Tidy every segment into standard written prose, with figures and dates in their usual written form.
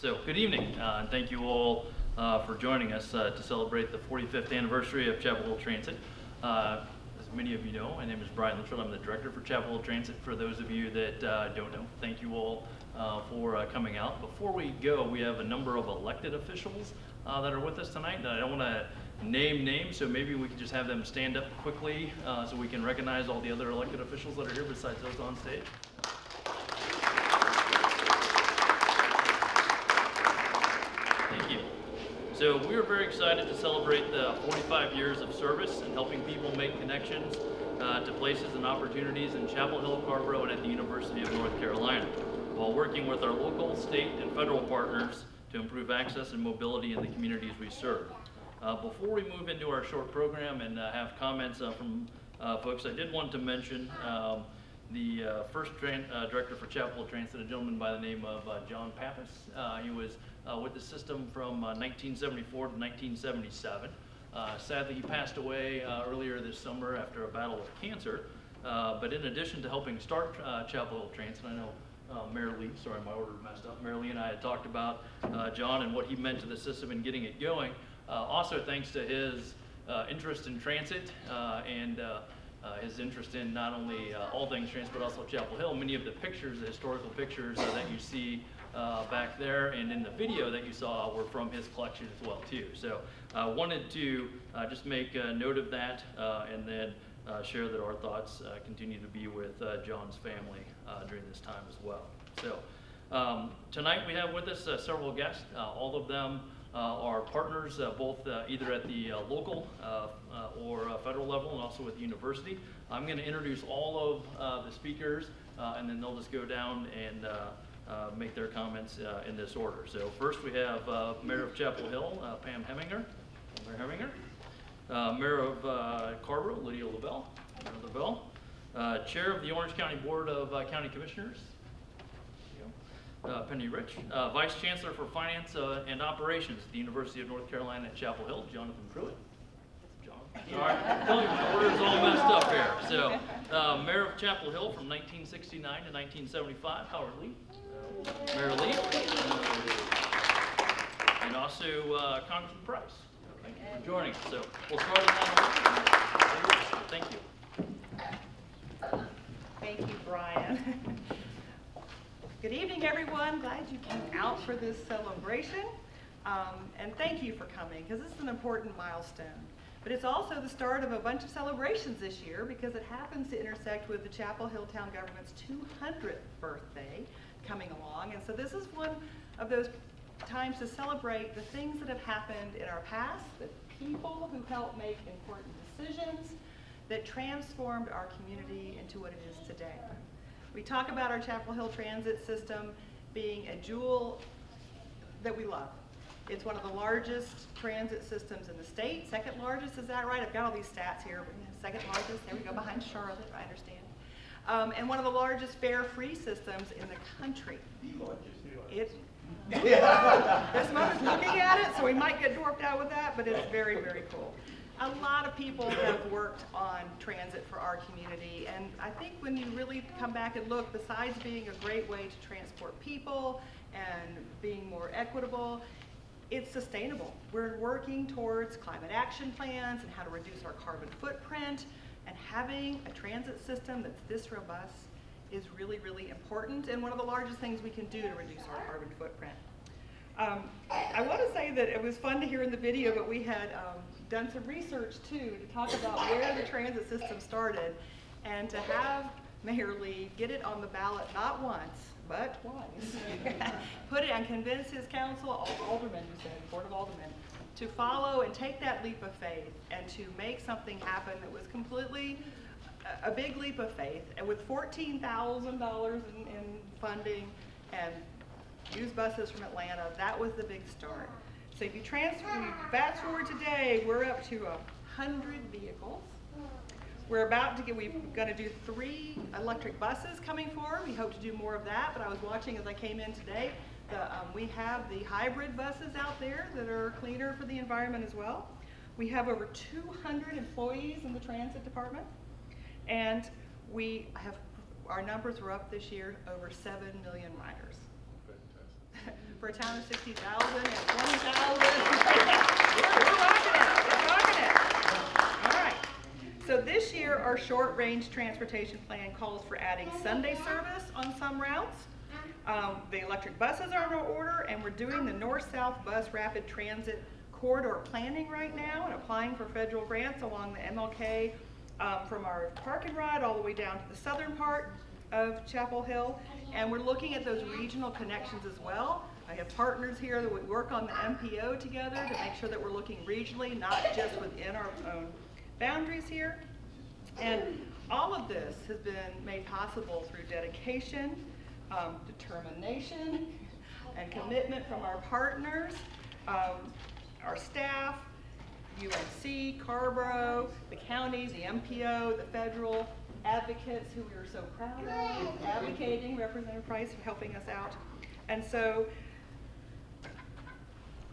So, good evening, and thank you all for joining us to celebrate the 45th anniversary of Chapel Hill Transit. As many of you know, my name is Brian Litchfield. I'm the director for Chapel Hill Transit. For those of you that don't know, thank you all for coming out. Before we go, we have a number of elected officials that are with us tonight. I don't want to name names, so maybe we could just have them stand up quickly so we can recognize all the other elected officials that are here besides those on stage. Thank you. So we are very excited to celebrate the 45 years of service and helping people make connections to places and opportunities in Chapel Hill, Carrboro, and at the University of North Carolina, while working with our local, state, and federal partners to improve access and mobility in the communities we serve. Before we move into our short program and have comments from folks, I did want to mention the first director for Chapel Hill Transit, a gentleman by the name of John Pappas. He was with the system from 1974 to 1977. Sadly, he passed away earlier this summer after a battle with cancer. But in addition to helping start Chapel Hill Transit, I know Mayor Lee, sorry my order messed up, Mayor Lee and I had talked about John and what he meant to the system and getting it going. Also thanks to his interest in transit and his interest in not only all things transit but also Chapel Hill. Many of the pictures, the historical pictures that you see back there and in the video that you saw were from his collection as well too. So I wanted to just make a note of that and then share that our thoughts continue to be with John's family during this time as well. So tonight we have with us several guests. All of them are partners both either at the local or federal level and also with the university. I'm going to introduce all of the speakers and then they'll just go down and make their comments in this order. So first we have Mayor of Chapel Hill, Pam Heminger. Mayor Heminger. Mayor of Carrboro, Lydia Lavelle. Chair of the Orange County Board of County Commissioners, Penny Rich. Vice Chancellor for Finance and Operations at the University of North Carolina at Chapel Hill, Jonathan Pruitt. All right, tell you my order's all messed up here. So, Mayor of Chapel Hill from 1969 to 1975, Howard Lee. Mayor Lee. And also Congressman Price. Thank you for joining us. So, we'll start in that order. Thank you. Thank you, Brian. Good evening, everyone. Glad you came out for this celebration. And thank you for coming, because this is an important milestone. But it's also the start of a bunch of celebrations this year because it happens to intersect with the Chapel Hill Town Government's 200th birthday coming along. And so this is one of those times to celebrate the things that have happened in our past, the people who helped make important decisions that transformed our community into what it is today. We talk about our Chapel Hill transit system being a jewel that we love. It's one of the largest transit systems in the state. Second largest, is that right? I've got all these stats here. Second largest, there we go, behind Charlotte, I understand. And one of the largest fare-free systems in the country. There's some others looking at it, so we might get dwarfed out with that, but it's very, very cool. A lot of people have worked on transit for our community, and I think when you really come back and look, besides being a great way to transport people and being more equitable, it's sustainable. We're working towards climate action plans and how to reduce our carbon footprint, and having a transit system that's this robust is really, really important, and one of the largest things we can do to reduce our carbon footprint. I want to say that it was fun to hear in the video, but we had done some research too to talk about where the transit system started, and to have Mayor Lee get it on the ballot not once, but twice. Put it and convince his council, aldermen, you said, Board of Aldermen, to follow and take that leap of faith and to make something happen that was completely a big leap of faith, and with $14,000 in funding and used buses from Atlanta, that was the big start. So if you fast forward today, we're up to 100 vehicles. We're going to do 3 electric buses coming forward. We hope to do more of that, but I was watching as I came in today. We have the hybrid buses out there that are cleaner for the environment as well. We have over 200 employees in the transit department, and our numbers were up this year over 7 million riders. for a town of 60,000 and 20,000. We're rocking it. We're rocking it. All right. So this year, our short-range transportation plan calls for adding Sunday service on some routes. The electric buses are in order, and we're doing the north-south bus rapid transit corridor planning right now and applying for federal grants along the MLK from our park and ride all the way down to the southern part of Chapel Hill. And we're looking at those regional connections as well. I have partners here that would work on the MPO together to make sure that we're looking regionally, not just within our own boundaries here. And all of this has been made possible through dedication, determination, and commitment from our partners, our staff, UNC, Carborough, the counties, the MPO, the federal advocates who we are so proud of, advocating, Representative Price for helping us out. And so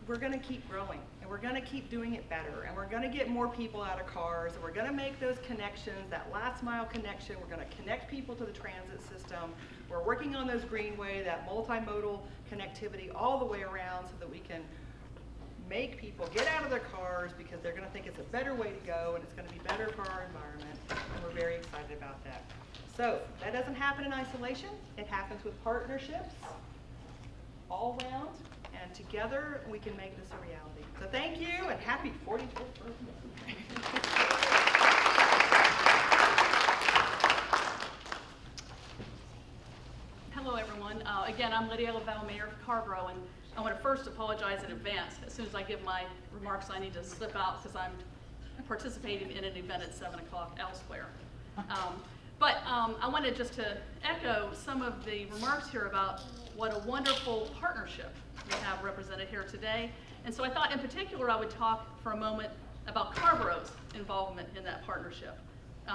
we're going to keep growing, and we're going to keep doing it better, and we're going to get more people out of cars, and we're going to make those connections, that last mile connection. We're going to connect people to the transit system. We're working on those greenway, that multimodal connectivity all the way around so that we can make people get out of their cars because they're going to think it's a better way to go and it's going to be better for our environment, and we're very excited about that. So that doesn't happen in isolation. It happens with partnerships all around, and together we can make this a reality. So thank you, and happy 45th birthday. Hello, everyone. Again, I'm Lydia LaValle, Mayor of Carborough, and I want to first apologize in advance. As soon as I give my remarks, I need to slip out because I'm participating in an event at 7 o'clock elsewhere. But I wanted just to echo some of the remarks here about what a wonderful partnership we have represented here today. And so I thought in particular I would talk for a moment about Carborough's involvement in that partnership.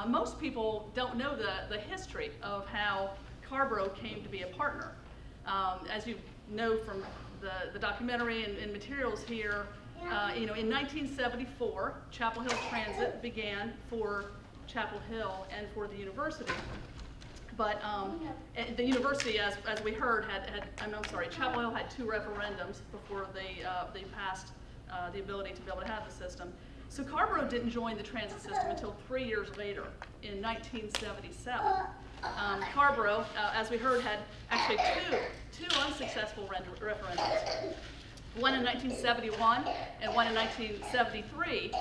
Most people don't know the history of how Carborough came to be a partner. As you know from the documentary and materials here, in 1974, Chapel Hill Transit began for Chapel Hill and for the university. But the university, as we heard, Chapel Hill had 2 referendums before they passed the ability to be able to have the system. So Carborough didn't join the transit system until 3 years later, in 1977. Carborough, as we heard, had actually two unsuccessful referendums. One in 1971 and one in 1973.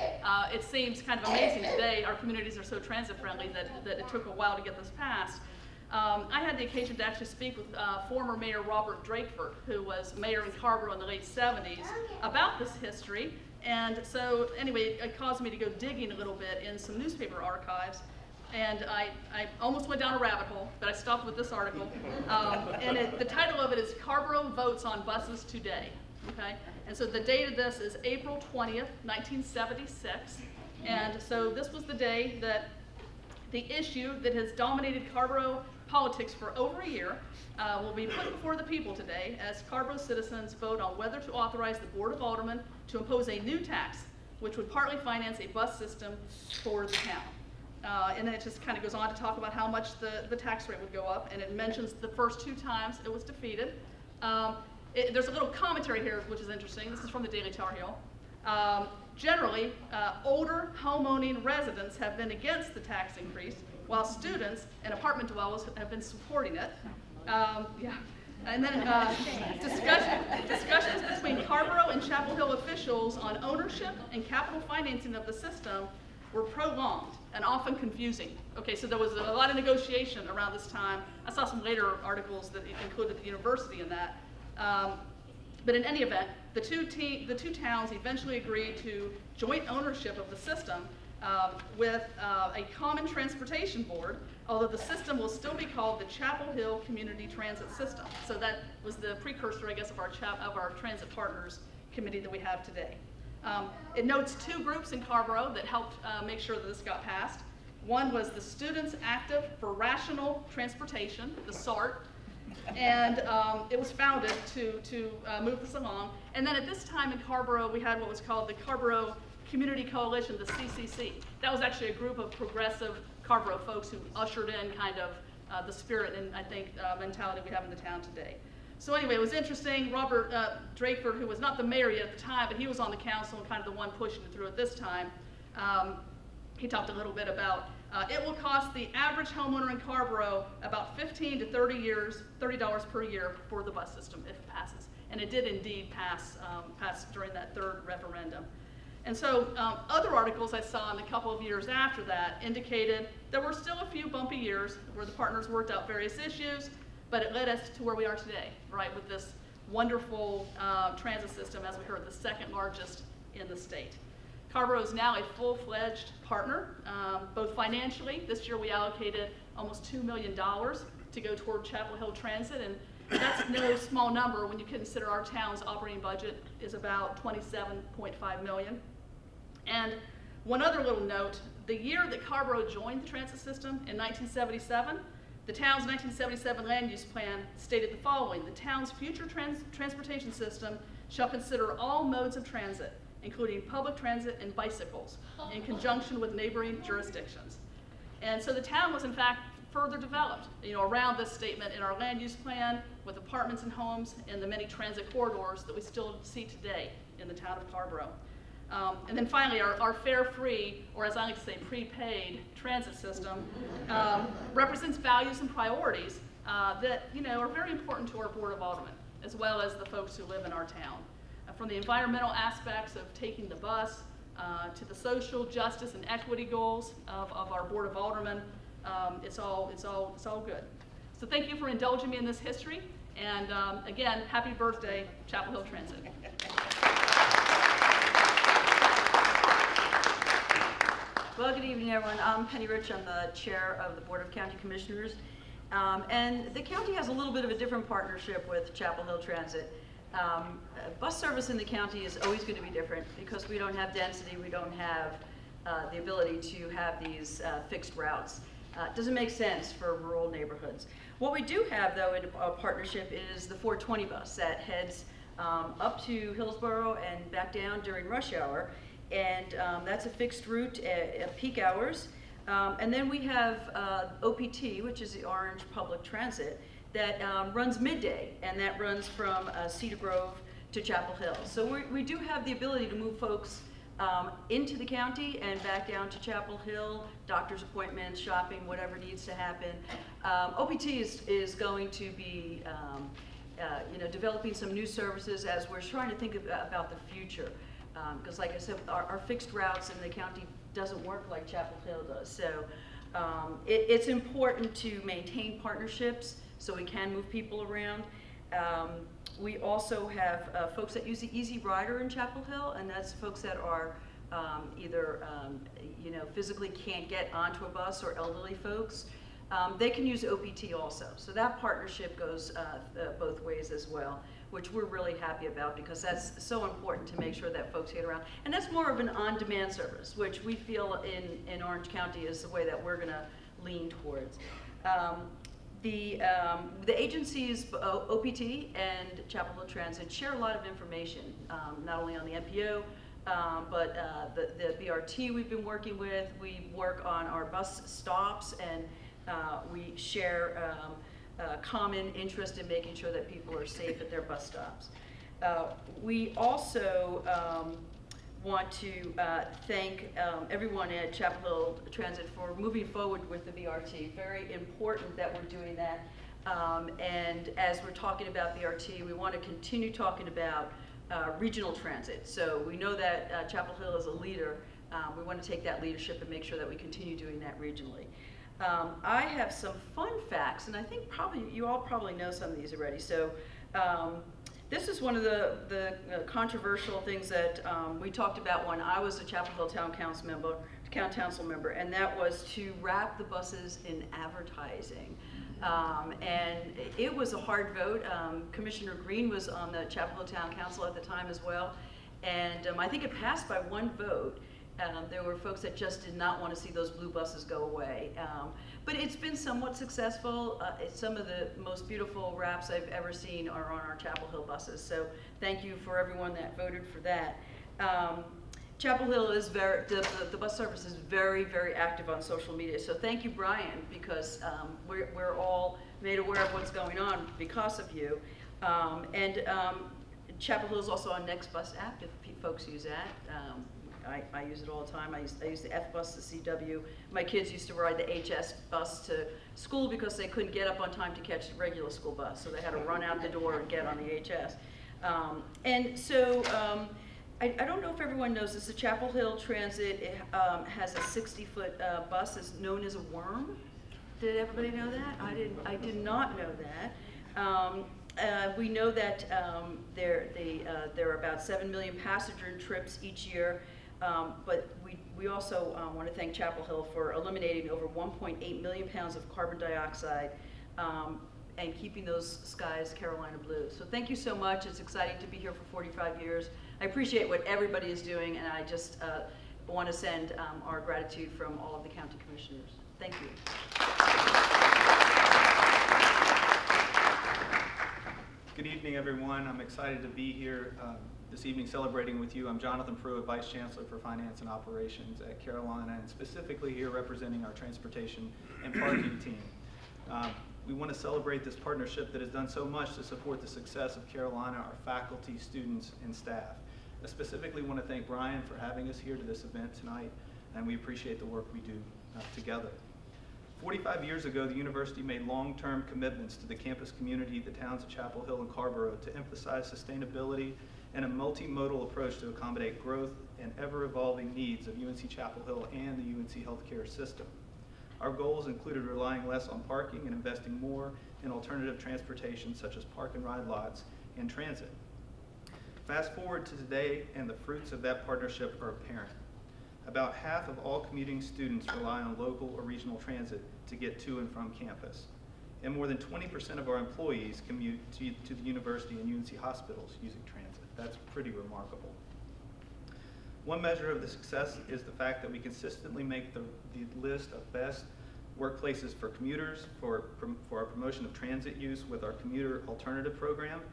It seems kind of amazing today. Our communities are so transit friendly that it took a while to get this passed. I had the occasion to actually speak with former Mayor Robert Drakeford, who was mayor in Carborough in the late 70s, about this history. And so anyway, it caused me to go digging a little bit in some newspaper archives. And I almost went down a rabbit hole, but I stopped with this article. And the title of it is Carborough Votes on Buses Today. Okay? And so the date of this is April 20th, 1976. And so this was the day that the issue that has dominated Carborough politics for over a year will be put before the people today as Carborough citizens vote on whether to authorize the Board of Aldermen to impose a new tax which would partly finance a bus system for the town. And then it just kind of goes on to talk about how much the tax rate would go up, and it mentions the first 2 times it was defeated. There's a little commentary here which is interesting. This is from the Daily Tar Heel. Generally, older homeowning residents have been against the tax increase, while students and apartment dwellers have been supporting it. And then discussions between Carborough and Chapel Hill officials on ownership and capital financing of the system were prolonged and often confusing. Okay, so there was a lot of negotiation around this time. I saw some later articles that included the university in that. But in any event, the two towns eventually agreed to joint ownership of the system with a common transportation board, although the system will still be called the Chapel Hill Community Transit System. So that was the precursor, I guess, of our transit partners committee that we have today. It notes 2 groups in Carborough that helped make sure that this got passed. One was the Students Active for Rational Transportation, the SART, and it was founded to move this along. And then at this time in Carborough, we had what was called the Carborough Community Coalition, the CCC. That was actually a group of progressive Carborough folks who ushered in kind of the spirit and, I think, mentality we have in the town today. So anyway, it was interesting. Robert Drakeford, who was not the mayor yet at the time, but he was on the council and kind of the one pushing it through at this time. He talked a little bit about it will cost the average homeowner in Carborough about $15 to $30 per year for the bus system if it passes. And it did indeed pass during that third referendum. And so other articles I saw in a couple of years after that indicated there were still a few bumpy years where the partners worked out various issues, but it led us to where we are today, right, with this wonderful transit system, as we heard, the second largest in the state. Carborough is now a full-fledged partner, both financially. This year we allocated almost $2 million to go toward Chapel Hill Transit, and that's no small number when you consider our town's operating budget is about $27.5 million. And one other little note, the year that Carborough joined the transit system in 1977, the town's 1977 land use plan stated the following: the town's future transportation system shall consider all modes of transit, including public transit and bicycles, in conjunction with neighboring jurisdictions. And so the town was in fact further developed, around this statement in our land use plan with apartments and homes and the many transit corridors that we still see today in the town of Carborough. And then finally, our fare-free, or as I like to say, prepaid transit system represents values and priorities that are very important to our Board of Aldermen, as well as the folks who live in our town. From the environmental aspects of taking the bus to the social justice and equity goals of our Board of Aldermen, it's all good. So thank you for indulging me in this history, and again, happy birthday, Chapel Hill Transit. Well, good evening, everyone. I'm Penny Rich. I'm the chair of the Board of County Commissioners. And the county has a little bit of a different partnership with Chapel Hill Transit. Bus service in the county is always going to be different because we don't have density, we don't have the ability to have these fixed routes. It doesn't make sense for rural neighborhoods. What we do have, though, in a partnership is the 420 bus that heads up to Hillsborough and back down during rush hour. And that's a fixed route at peak hours. And then we have OPT, which is the Orange Public Transit, that runs midday, and that runs from Cedar Grove to Chapel Hill. So we do have the ability to move folks into the county and back down to Chapel Hill, doctor's appointments, shopping, whatever needs to happen. OPT is going to be developing some new services as we're trying to think about the future. Because like I said, our fixed routes in the county doesn't work like Chapel Hill does. So it's important to maintain partnerships so we can move people around. We also have folks that use the Easy Rider in Chapel Hill, and that's folks that are either physically can't get onto a bus, or elderly folks. They can use OPT also. So that partnership goes both ways as well, which we're really happy about because that's so important to make sure that folks get around. And that's more of an on-demand service, which we feel in Orange County is the way that we're gonna lean towards. The agencies, OPT and Chapel Hill Transit, share a lot of information, not only on the MPO, but the BRT we've been working with. We work on our bus stops, and we share common interest in making sure that people are safe at their bus stops. We also want to thank everyone at Chapel Hill Transit for moving forward with the BRT. Very important that we're doing that. And as we're talking about BRT, we want to continue talking about regional transit. So we know that Chapel Hill is a leader. We want to take that leadership and make sure that we continue doing that regionally. I have some fun facts, and I think you all probably know some of these already. So this is one of the controversial things that we talked about when I was a Chapel Hill Town Council member, and that was to wrap the buses in advertising. And it was a hard vote. Commissioner Green was on the Chapel Hill Town Council at the time as well, and I think it passed by one vote. There were folks that just did not want to see those blue buses go away. But it's been somewhat successful. Some of the most beautiful wraps I've ever seen are on our Chapel Hill buses. So thank you for everyone that voted for that. Chapel Hill is the bus service is very, very active on social media. So thank you, Brian, because we're all made aware of what's going on because of you. Chapel Hill is also on Next Bus app, if folks use that. I use it all the time. I use the F bus, the CW. My kids used to ride the HS bus to school because they couldn't get up on time to catch the regular school bus, so they had to run out the door and get on the HS. I don't know if everyone knows this, the Chapel Hill Transit has a 60-foot bus that's known as a worm. Did everybody know that? I did not know that. We know that there are about 7 million passenger trips each year, but we also want to thank Chapel Hill for eliminating over 1.8 million pounds of carbon dioxide and keeping those skies Carolina blue. So thank you so much. It's exciting to be here for 45 years. I appreciate what everybody is doing, and I just want to send our gratitude from all of the county commissioners. Thank you. Good evening, everyone. I'm excited to be here this evening celebrating with you. I'm Jonathan Pruitt, Vice Chancellor for Finance and Operations at Carolina, and specifically here representing our transportation and parking team. We want to celebrate this partnership that has done so much to support the success of Carolina, our faculty, students, and staff. I specifically want to thank Brian for having us here to this event tonight, and we appreciate the work we do together. 45 years ago, the university made long-term commitments to the campus community, the towns of Chapel Hill and Carrboro, to emphasize sustainability and a multimodal approach to accommodate growth and ever-evolving needs of UNC-Chapel Hill and the UNC healthcare system. Our goals included relying less on parking and investing more in alternative transportation such as park and ride lots and transit. Fast forward to today, and the fruits of that partnership are apparent. About half of all commuting students rely on local or regional transit to get to and from campus. And more than 20% of our employees commute to the university and UNC hospitals using transit. That's pretty remarkable. One measure of the success is the fact that we consistently make the list of best workplaces for commuters for our promotion of transit use with our commuter alternative program,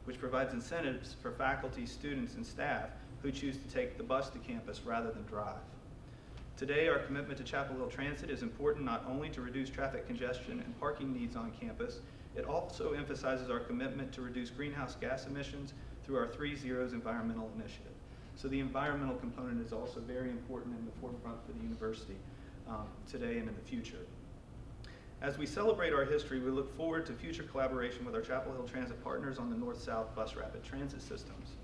which provides incentives for faculty, students, and staff who choose to take the bus to campus rather than drive. Today, our commitment to Chapel Hill Transit is important not only to reduce traffic congestion and parking needs on campus, it also emphasizes our commitment to reduce greenhouse gas emissions through our 3 Zeros environmental initiative. So the environmental component is also very important in the forefront for the university today and in the future. As we celebrate our history, we look forward to future collaboration with our Chapel Hill Transit partners on the North-South bus rapid transit systems.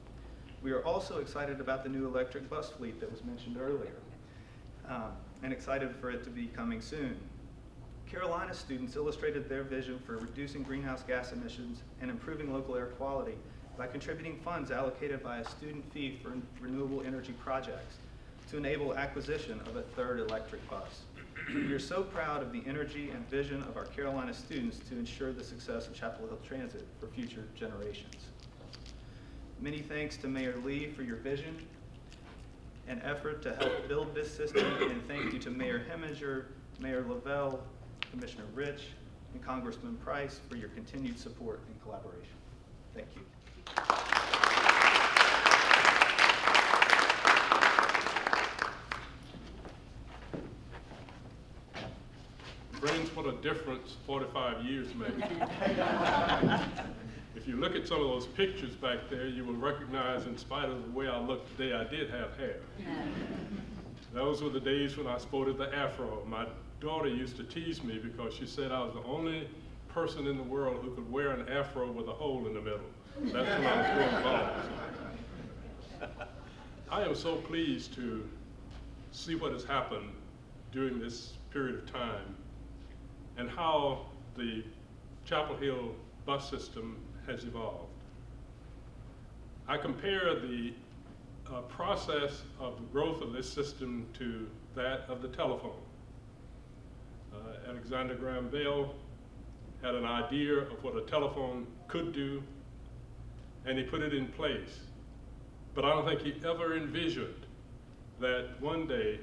We are also excited about the new electric bus fleet that was mentioned earlier, and excited for it to be coming soon. Carolina students illustrated their vision for reducing greenhouse gas emissions and improving local air quality by contributing funds allocated by a student fee for renewable energy projects to enable acquisition of a third electric bus. We are so proud of the energy and vision of our Carolina students to ensure the success of Chapel Hill Transit for future generations. Many thanks to Mayor Lee for your vision and effort to help build this system, and thank you to Mayor Heminger, Mayor Lavelle, Commissioner Rich, and Congressman Price for your continued support and collaboration. Thank you. Brings what a difference 45 years made. If you look at some of those pictures back there, you will recognize, in spite of the way I look today, I did have hair. Those were the days when I sported the afro. My daughter used to tease me because she said I was the only person in the world who could wear an afro with a hole in the middle. That's when I was going bald. I am so pleased to see what has happened during this period of time and how the Chapel Hill bus system has evolved. I compare the process of the growth of this system to that of the telephone. Alexander Graham Bell had an idea of what a telephone could do, and he put it in place. But I don't think he ever envisioned that one day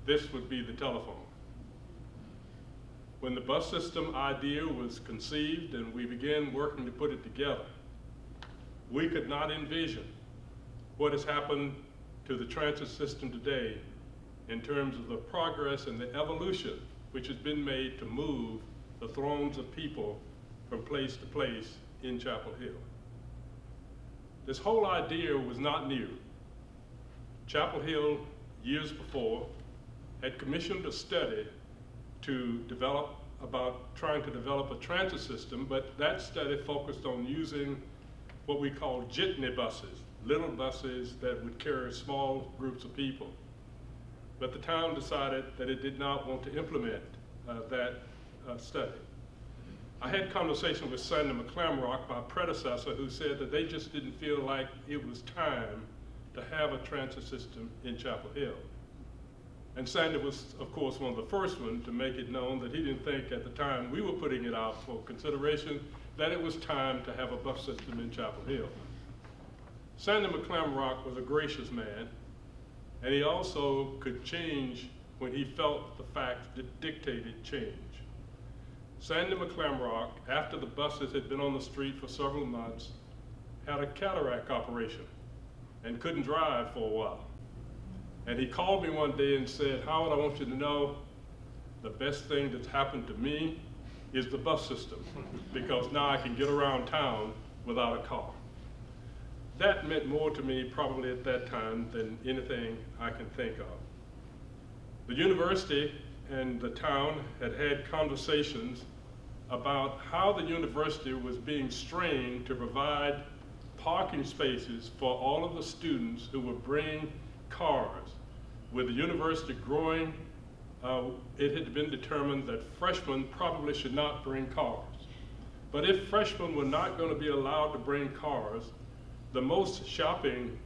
this would be the telephone. When the bus system idea was conceived and we began working to put it together, we could not envision what has happened to the transit system today in terms of the progress and the evolution which has been made to move the throngs of people from place to place in Chapel Hill. This whole idea was not new. Chapel Hill, years before, had commissioned a study to trying to develop a transit system, but that study focused on using what we call jitney buses, little buses that would carry small groups of people. But the town decided that it did not want to implement that study. I had conversation with Sandy McClamrock, my predecessor, who said that they just didn't feel like it was time to have a transit system in Chapel Hill. And Sandy was, of course, one of the first ones to make it known that he didn't think at the time we were putting it out for consideration that it was time to have a bus system in Chapel Hill. Sandy McClamrock was a gracious man, and he also could change when he felt the facts that dictated change. Sandy McClamrock, after the buses had been on the street for several months, had a cataract operation and couldn't drive for a while. And he called me one day and said, "Howard, I want you to know the best thing that's happened to me is the bus system, because now I can get around town without a car." That meant more to me probably at that time than anything I can think of. The university and the town had conversations about how the university was being strained to provide parking spaces for all of the students who would bring cars. With the university growing, it had been determined that freshmen probably should not bring cars. But if freshmen were not going to be allowed to bring cars, the most shopping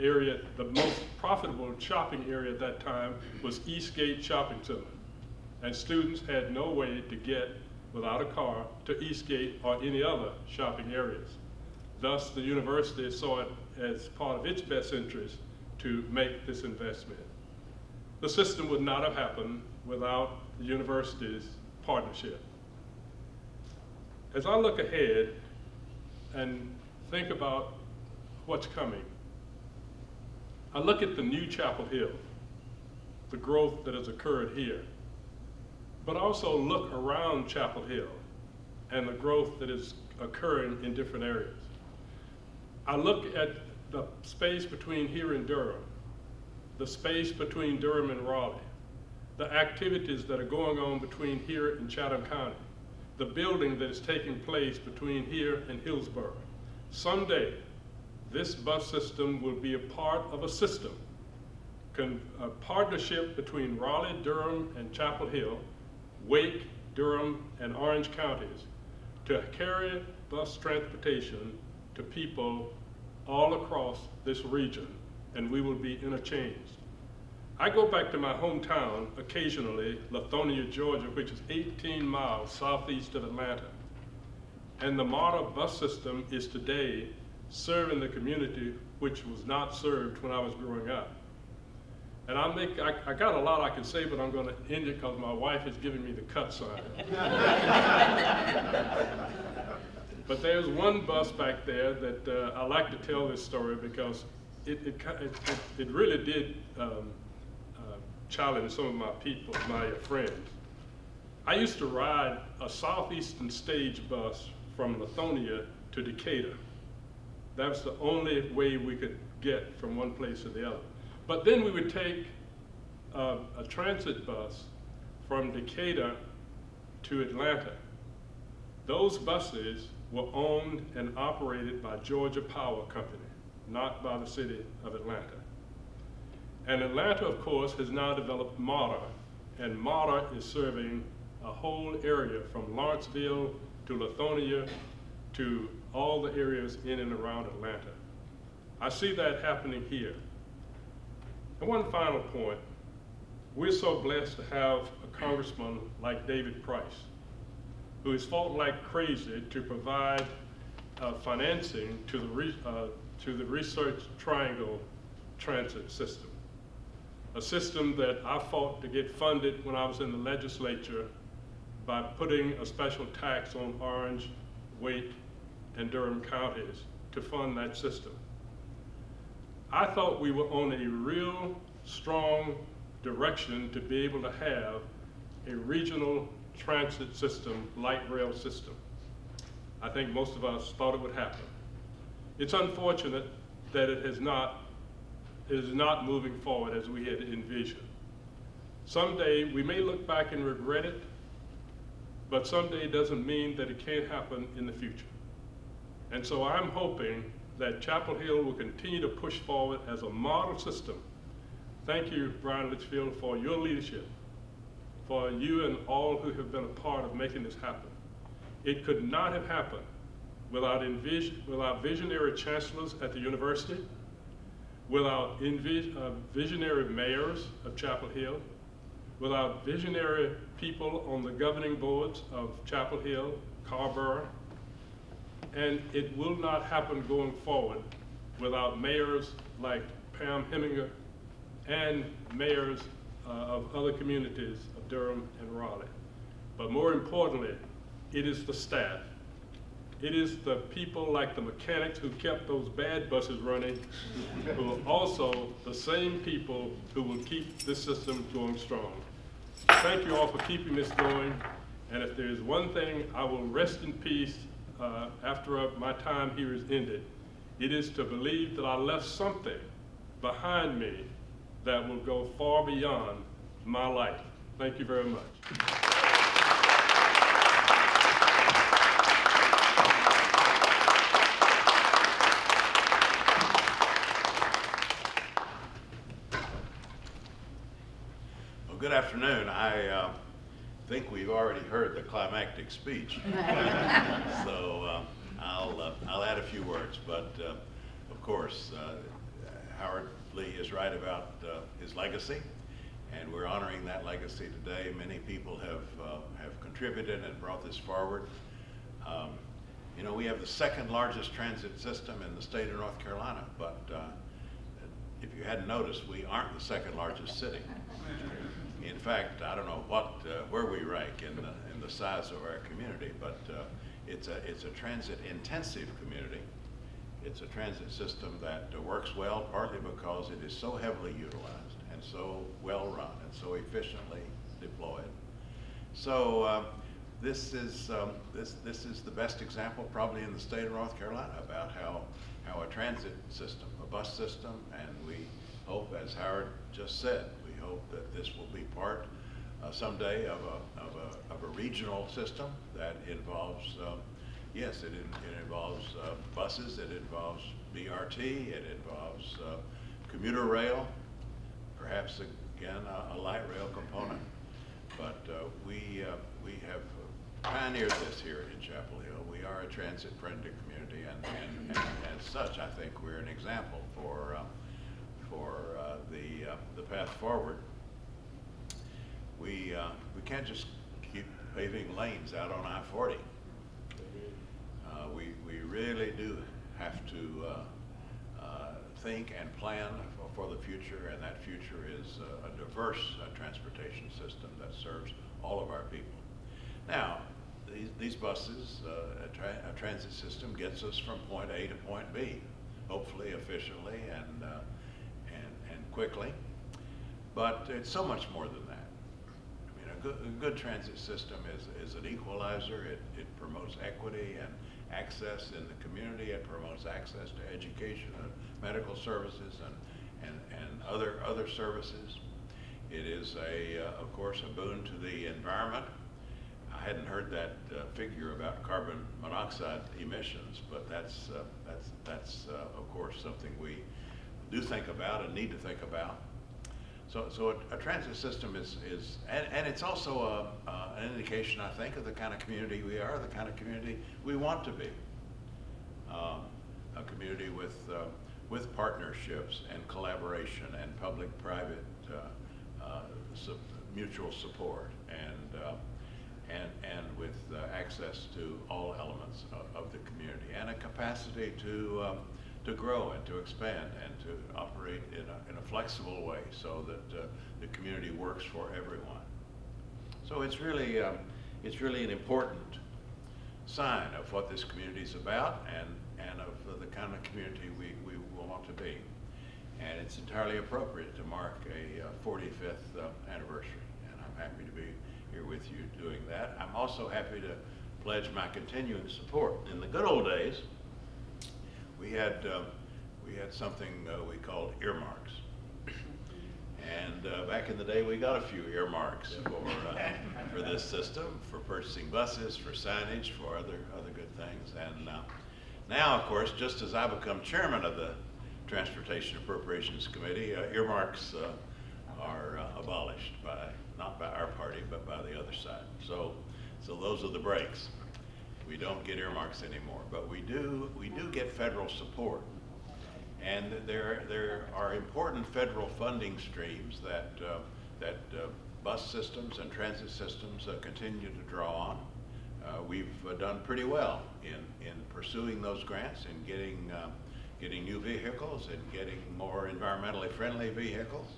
area, the most profitable shopping area at that time was Eastgate Shopping Center. And students had no way to get without a car to Eastgate or any other shopping areas. Thus, the university saw it as part of its best interest to make this investment. The system would not have happened without the university's partnership. As I look ahead and think about what's coming, I look at the new Chapel Hill, the growth that has occurred here, but also look around Chapel Hill and the growth that is occurring in different areas. I look at the space between here and Durham, the space between Durham and Raleigh, the activities that are going on between here and Chatham County, the building that is taking place between here and Hillsborough. Someday, this bus system will be a part of a system, a partnership between Raleigh, Durham, and Chapel Hill, Wake, Durham, and Orange counties to carry bus transportation to people all across this region, and we will be interchanged. I go back to my hometown occasionally, Lithonia, Georgia, which is 18 miles southeast of Atlanta. And the MARTA bus system is today serving the community which was not served when I was growing up. And I got a lot I can say, but I'm going to end it because my wife is giving me the cut sign. But there's one bus back there that I like to tell this story because it really did challenge some of my people, my friends. I used to ride a Southeastern stage bus from Lithonia to Decatur. That was the only way we could get from one place to the other. But then we would take a transit bus from Decatur to Atlanta. Those buses were owned and operated by Georgia Power Company, not by the city of Atlanta. And Atlanta, of course, has now developed MARTA, and MARTA is serving a whole area from Lawrenceville to Lithonia to all the areas in and around Atlanta. I see that happening here. And one final point, we're so blessed to have a congressman like David Price, who has fought like crazy to provide financing to the Research Triangle transit system, a system that I fought to get funded when I was in the legislature by putting a special tax on Orange, Wake, and Durham counties to fund that system. I thought we were on a real strong direction to be able to have a regional transit system, light rail system. I think most of us thought it would happen. It's unfortunate that it is not moving forward as we had envisioned. Someday we may look back and regret it, but someday doesn't mean that it can't happen in the future. And so I'm hoping that Chapel Hill will continue to push forward as a model system. Thank you, Brian Litchfield, for your leadership, for you and all who have been a part of making this happen. It could not have happened without visionary chancellors at the university, without visionary mayors of Chapel Hill, without visionary people on the governing boards of Chapel Hill, Carrboro, and it will not happen going forward without mayors like Pam Heminger and mayors of other communities of Durham and Raleigh. But more importantly, it is the staff. It is the people like the mechanics who kept those bad buses running, who are also the same people who will keep this system going strong. Thank you all for keeping this going, and if there's one thing I will rest in peace after my time here is ended, it is to believe that I left something behind me that will go far beyond my life. Thank you very much. Well, good afternoon. I think we've already heard the climactic speech. So I'll add a few words, but of course, Howard Lee is right about his legacy, and we're honoring that legacy today. Many people have contributed and brought this forward. You know, we have the second largest transit system in the state of North Carolina, but if you hadn't noticed, we aren't the second largest city. In fact, I don't know where we rank in the size of our community, but it's a transit-intensive community. It's a transit system that works well, partly because it is so heavily utilized and so well run and so efficiently deployed. So this is the best example probably in the state of North Carolina about how a transit system, a bus system, and we hope, as Howard just said, we hope that this will be part someday of a regional system that involves yes, it involves buses, it involves BRT, it involves commuter rail, perhaps again a light rail component. But we have pioneered this here in Chapel Hill. We are a transit-friendly community, and as such, I think we're an example for the path forward. We can't just keep paving lanes out on I-40. We really do have to think and plan for the future, and that future is a diverse transportation system that serves all of our people. Now, these buses, a transit system gets us from point A to point B, hopefully efficiently and quickly, but it's so much more than that. I mean, a good transit system is an equalizer. It promotes equity and access in the community. It promotes access to education and medical services and other services. It is of course a boon to the environment. I hadn't heard that figure about carbon monoxide emissions, but that's of course something we do think about and need to think about. So a transit system is and it's also an indication, I think, of the kind of community we are, the kind of community we want to be. A community with partnerships and collaboration and public-private mutual support and with access to all elements of the community and a capacity to grow and to expand and to operate in a flexible way so that the community works for everyone. So it's really an important sign of what this community is about and of the kind of community we want to be. And it's entirely appropriate to mark a 45th anniversary, and I'm happy to be here with you doing that. I'm also happy to pledge my continuing support. In the good old days, we had something we called earmarks. And back in the day, we got a few earmarks for this system, for purchasing buses, for signage, for other good things. And now, of course, just as I become chairman of the Transportation Appropriations Committee, earmarks are abolished not by our party, but by the other side. So those are the breaks. We don't get earmarks anymore, but we do get federal support. And there are important federal funding streams that bus systems and transit systems continue to draw on. We've done pretty well in pursuing those grants and getting new vehicles and getting more environmentally friendly vehicles,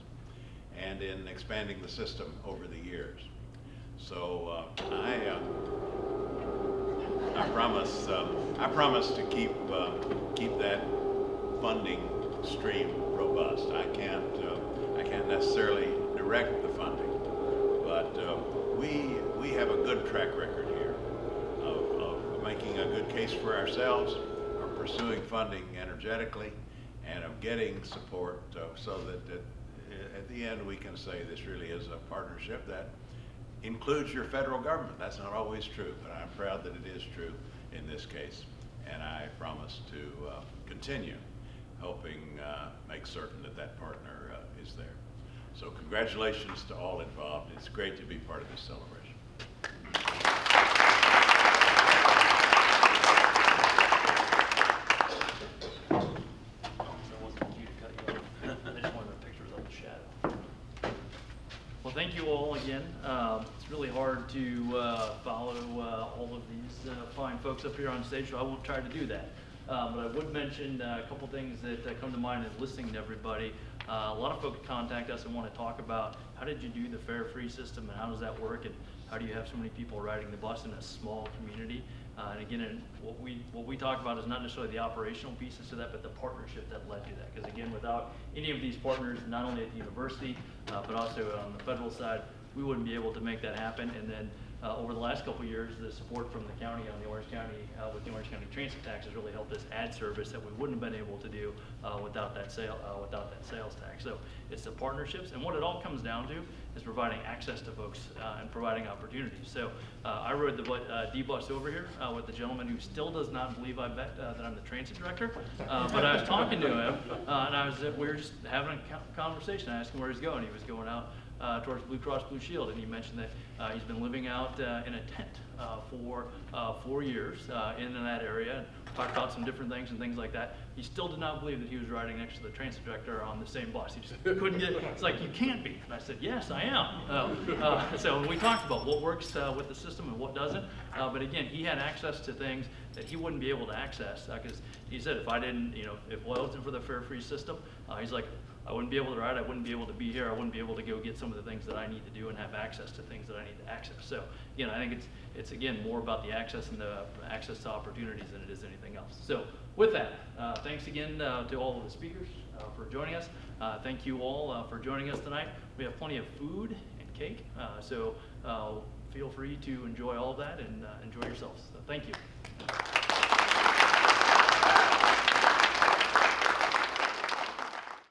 and in expanding the system over the years. So I promise to keep that funding stream robust. I can't necessarily direct the funding, but we have a good track record here of making a good case for ourselves, of pursuing funding energetically, and of getting support so that at the end we can say this really is a partnership that includes your federal government. That's not always true, but I'm proud that it is true in this case, and I promise to continue helping make certain that partner is there. So congratulations to all involved. It's great to be part of this celebration. Well, thank you all again. It's really hard to follow all of these fine folks up here on stage, so I won't try to do that. But I would mention a couple things that come to mind in listening to everybody. A lot of folks contact us and want to talk about how did you do the fare-free system and how does that work, and how do you have so many people riding the bus in a small community? And again, what we talk about is not necessarily the operational pieces to that, but the partnership that led to that. Because again, without any of these partners, not only at the university, but also on the federal side, we wouldn't be able to make that happen. And then over the last couple of years, the support from the county on the Orange County, with the Orange County transit tax has really helped us add service that we wouldn't have been able to do without that sales tax. So it's the partnerships, and what it all comes down to is providing access to folks and providing opportunities. So I rode the D-bus over here with the gentleman who still does not believe I bet that I'm the transit director, but I was talking to him, and we were just having a conversation. I asked him where he's going. He was going out towards Blue Cross Blue Shield, and he mentioned that he's been living out in a tent for 4 years in that area, and talked about some different things and things like that. He still did not believe that he was riding next to the transit director on the same bus. He just couldn't get it. It's like, you can't be. And I said, yes, I am. So we talked about what works with the system and what doesn't. But again, he had access to things that he wouldn't be able to access, because he said, if I didn't, if it wasn't for the fare-free system, he's like, I wouldn't be able to ride, I wouldn't be able to be here, I wouldn't be able to go get some of the things that I need to do and have access to things that I need to access. So, again, I think it's again, more about the access and the access to opportunities than it is anything else. So, with that, thanks again to all of the speakers for joining us. Thank you all for joining us tonight. We have plenty of food and cake, so feel free to enjoy all of that and enjoy yourselves. So, thank you.